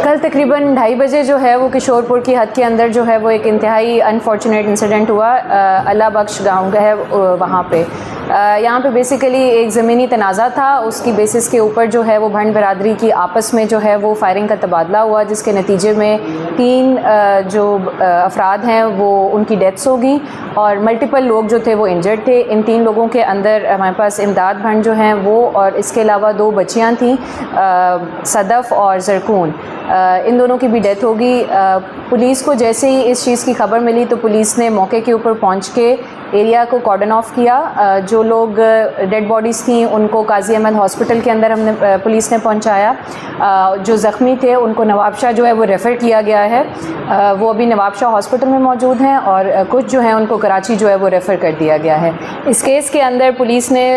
कल तकरीबन 2:30 बजे जो है वो किशोरपुर की हद के अंदर जो है वो एक इंतहाई अनफॉर्चुनेट इंसिडेंट हुआ। अल्लाह बख्श गाँव का है वहाँ पे। यहाँ पे बेसिकली एक ज़मीनी तनाज़ा था, उसकी बेसिस के ऊपर जो है वो भंड बरादरी की आपस में जो है वो फायरिंग का तबादला हुआ, जिसके नतीजे में 3 जो अफराद हैं वो उनकी डेथ्स हो गई और मल्टीपल लोग जो थे वो इंजर्ड थे। इन 3 लोगों के अंदर हमारे पास इमदाद भंड जो हैं वो और इसके अलावा 2 बच्चियाँ थीं, सदफ़ और ज़रकून। इन दोनों की भी डेथ हो गई। पुलिस को जैसे ही इस चीज़ की खबर मिली तो पुलिस ने मौके के ऊपर पहुंच के एरिया को कॉर्डन ऑफ किया। जो लोग डेड बॉडीज़ थी उनको काजी अहमद हॉस्पिटल के अंदर पुलिस ने पहुंचाया। जो ज़ख्मी थे उनको नवाबशाह जो है वो रेफ़र किया गया है, वो अभी नवाबशाह हॉस्पिटल में मौजूद हैं और कुछ जो हैं उनको कराची जो है वो रेफ़र कर दिया गया है। इस केस के अंदर पुलिस ने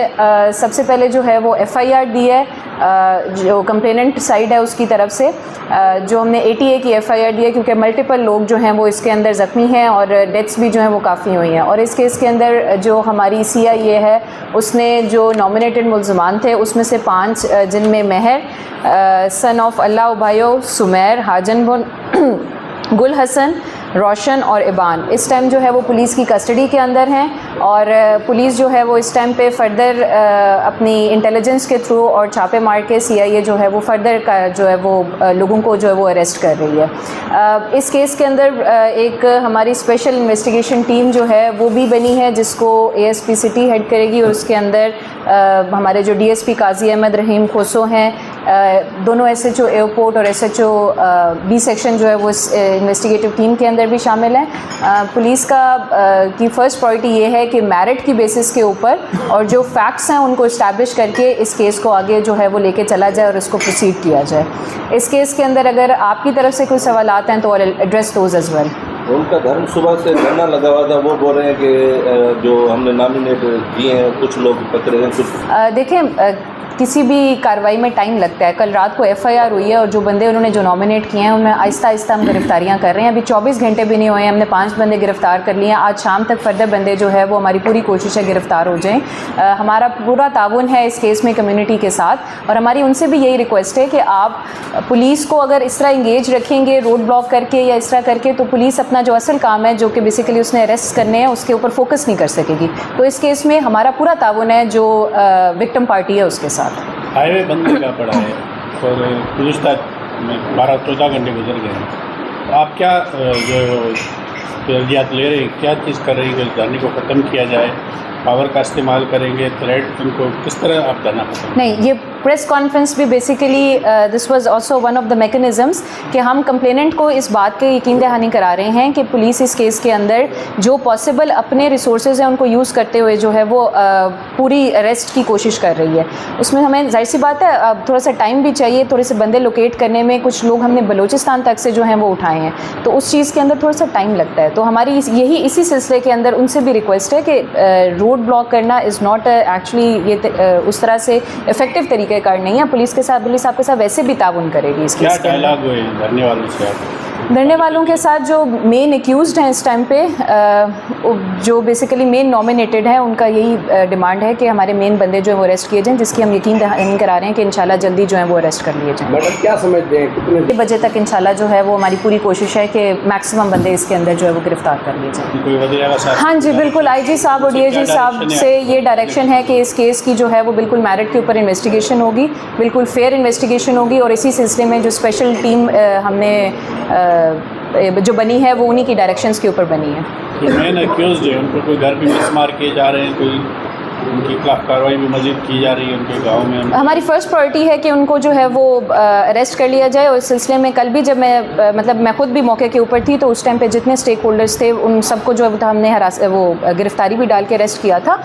सबसे पहले जो है वो FIR दी है, जो कंप्लेनेंट साइड है उसकी तरफ से, जो हमने ATA की FIR दी है क्योंकि मल्टीपल लोग जो हैं वो इसके अंदर ज़ख्मी हैं और डेथ्स भी जो हैं वो काफ़ी हुई हैं। और इस केस के अंदर जो हमारी CIA है उसने जो नॉमिनेटेड मुल्ज़मान थे उसमें से 5 जिनमें महर सन ऑफ अल्लाह उबायो, सुमैर, हाजन गुल हसन, रोशन और इबान इस टाइम जो है वो पुलिस की कस्टडी के अंदर हैं और पुलिस जो है वो इस टाइम पे फर्दर अपनी इंटेलिजेंस के थ्रू और छापे मार के CIA जो है वो फर्दर का जो है वो लोगों को जो है वो अरेस्ट कर रही है। इस केस के अंदर एक हमारी स्पेशल इन्वेस्टिगेशन टीम जो है वो भी बनी है जिसको ASP सिटी हेड करेगी और उसके अंदर हमारे जो DSP काजी अहमद रहीम खोसो हैं, दोनों SHO एयरपोर्ट और SHO B सेक्शन जो है वो इस इन्वेस्टिगेटिव टीम के अंदर भी शामिल हैं। पुलिस का की फ़र्स्ट प्रायोरिटी ये है कि मेरिट की बेसिस के ऊपर और जो फैक्ट्स हैं उनको इस्टेब्लिश करके इस केस को आगे जो है वो लेके चला जाए और इसको प्रोसीड किया जाए। इस केस के अंदर अगर आपकी तरफ से कोई सवालात हैं तो एड्रेस दोज एज़ वेल। उनका धर्म सुबह से धरना लगा हुआ था, वो बोल रहे हैं कि जो हमने नॉमिनेट किए हैं कुछ लोग पकड़े हैं कुछ। देखें, किसी भी कार्रवाई में टाइम लगता है। कल रात को FIR हुई है और जो बंदे उन्होंने जो नॉमिनेट किए हैं उनमें आहिस्ता आहिस्ता हम गिरफ्तारियां कर रहे हैं। अभी 24 घंटे भी नहीं हुए हैं, हमने 5 बंदे गिरफ्तार कर लिए हैं। आज शाम तक फर्दर बंदे जो है वो हमारी पूरी कोशिश है गिरफ्तार हो जाएं। हमारा पूरा ताउन है इस केस में कम्युनिटी के साथ और हमारी उनसे भी यही रिक्वेस्ट है कि आप पुलिस को अगर इस तरह इंगेज रखेंगे रोड ब्लॉक करके या इस तरह करके तो पुलिस अपना जो असल काम है जो कि बेसिकली उसने अरेस्ट करने हैं उसके ऊपर फोकस नहीं कर सकेगी। तो इस केस में हमारा पूरा ताउन है जो विक्टिम पार्टी है उसके साथ। हाईवे बंद का पड़ा है और पुलिस तक 12-14 घंटे गुजर गए हैं, तो आप क्या जो तरजीहात ले रहे हैं, क्या चीज़ कर रही है कि धरने को ख़त्म किया जाए, पावर का इस्तेमाल करेंगे, थ्रेट उनको किस तरह आप धरना खत्म? नहीं, ये प्रेस कॉन्फ्रेंस भी basically this was also one of the mechanisms कि हम कंप्लेनेंट को इस बात के यकीन दहानी करा रहे हैं कि पुलिस इस केस के अंदर जो पॉसिबल अपने रिसोर्सेज हैं उनको यूज़ करते हुए जो है वो पूरी अरेस्ट की कोशिश कर रही है। उसमें हमें जाहिर सी बात है अब थोड़ा सा टाइम भी चाहिए, थोड़े से बंदे लोकेट करने में। कुछ लोग हमने बलूचिस्तान तक से जो हैं वो उठाए हैं, तो उस चीज़ के अंदर थोड़ा सा टाइम लगता है। तो हमारी यही इसी सिलसिले के अंदर उनसे भी रिक्वेस्ट है कि रोड ब्लॉक करना इज़ नॉट एक्चुअली ये उस तरह से इफेक्टिव तरीके का नहीं है। पुलिस के साथ पुलिस आपके साथ वैसे भी ताउन करेगी। इसके क्या डायलॉग हुए धरने वालों से? धरने वालों के साथ जो मेन एक्यूज्ड हैं इस टाइम पे, जो बेसिकली मेन नॉमिनेटेड हैं, उनका यही डिमांड है कि हमारे मेन बंदे जो है वो अरेस्ट किए जाएं, जिसकी हम यकीन करा रहे हैं कि इंशाल्लाह जल्दी जो है वो अरेस्ट कर लिए जाएं। मैडम क्या समझते हैं कितने बजे तक इंशाल्लाह जो है वो हमारी पूरी कोशिश है कि मैक्सिमम बंदे इसके अंदर जो है वो गिरफ्तार कर लिए जाएँ। हाँ जी बिल्कुल, IG साहब और DIG साहब से ये डायरेक्शन है कि इस केस की जो है वो बिल्कुल मेरिट के ऊपर इन्वेस्टिगेशन होगी, बिल्कुल फेयर इन्वेस्टिगेशन होगी और इसी सिलसिले में जो स्पेशल टीम हमने जो बनी है वो उन्हीं की डायरेक्शंस के ऊपर बनी है। तो मेन एक्यूज्ड है, उनको कोई घर भी मिसमार किए जा रहे हैं, कोई उनके खिलाफ कार्रवाई भी मजीद की जा रही है उनके गांव में? हमारी फ़र्स्ट प्रायोरिटी है कि उनको जो है वो अरेस्ट कर लिया जाए और इस सिलसिले में कल भी जब मैं खुद भी मौके के ऊपर थी तो उस टाइम पे जितने स्टेक होल्डर्स थे उन सबको जो है हमने वो गिरफ्तारी भी डाल के अरेस्ट किया था।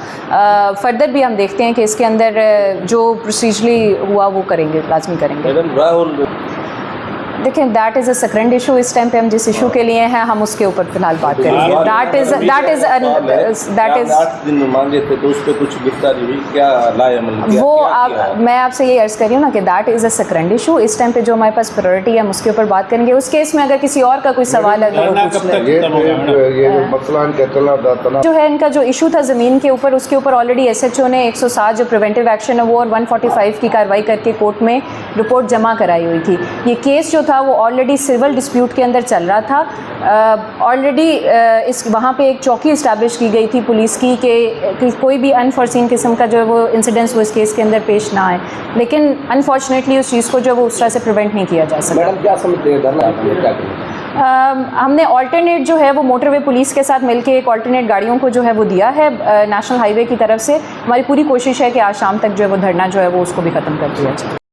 फर्दर भी हम देखते हैं कि इसके अंदर जो प्रोसीजरली हुआ वो करेंगे, लाजमी करेंगे। देखें, that is a second issue. इस टाइम पे हम जिस इशू के लिए हैं हम उसके ऊपर फिलहाल बात करेंगे। दैट इज़ 8 दिन मांगे थे तो उस पर कुछ गिरफ्तारी हुई, क्या लाए अमल किया? वो आप मैं आपसे ये अर्ज़ कर रही हूँ ना कि that is a second issue. इस टाइम पे जो हमारे पास प्रायोरिटी है हम उसके ऊपर बात करेंगे। उस केस में अगर किसी और का कोई सवाल है तो वो पूछ लें। जो है इनका जो इशू था ज़मीन के ऊपर, उसके ऊपर ऑलरेडी SHO ने 107 जो प्रिवेंटिव एक्शन है वो और 145 की कार्रवाई करके कोर्ट में रिपोर्ट जमा कराई हुई थी। ये केस जो था वो ऑलरेडी सिविल डिस्प्यूट के अंदर चल रहा था। ऑलरेडी इस वहाँ पे एक चौकी इस्टेब्लिश की गई थी पुलिस की कि कोई भी अनफॉर्सीन किस्म का जो है वो इंसिडेंट्स वो इस केस के अंदर पेश ना आए, लेकिन अनफॉर्चुनेटली उस चीज़ को जो है वो उस तरह से प्रिवेंट नहीं किया जा सका। मैडम क्या समझते हैं धरना क्या करें? हमने ऑल्टरनेट जो है वो मोटरवे पुलिस के साथ मिलकर एक ऑल्टरनेट गाड़ियों को जो है वो दिया है नेशनल हाईवे की तरफ से। हमारी पूरी कोशिश है कि आज शाम तक जो है वो धरना जो है वो उसको भी ख़त्म कर दिया जाए।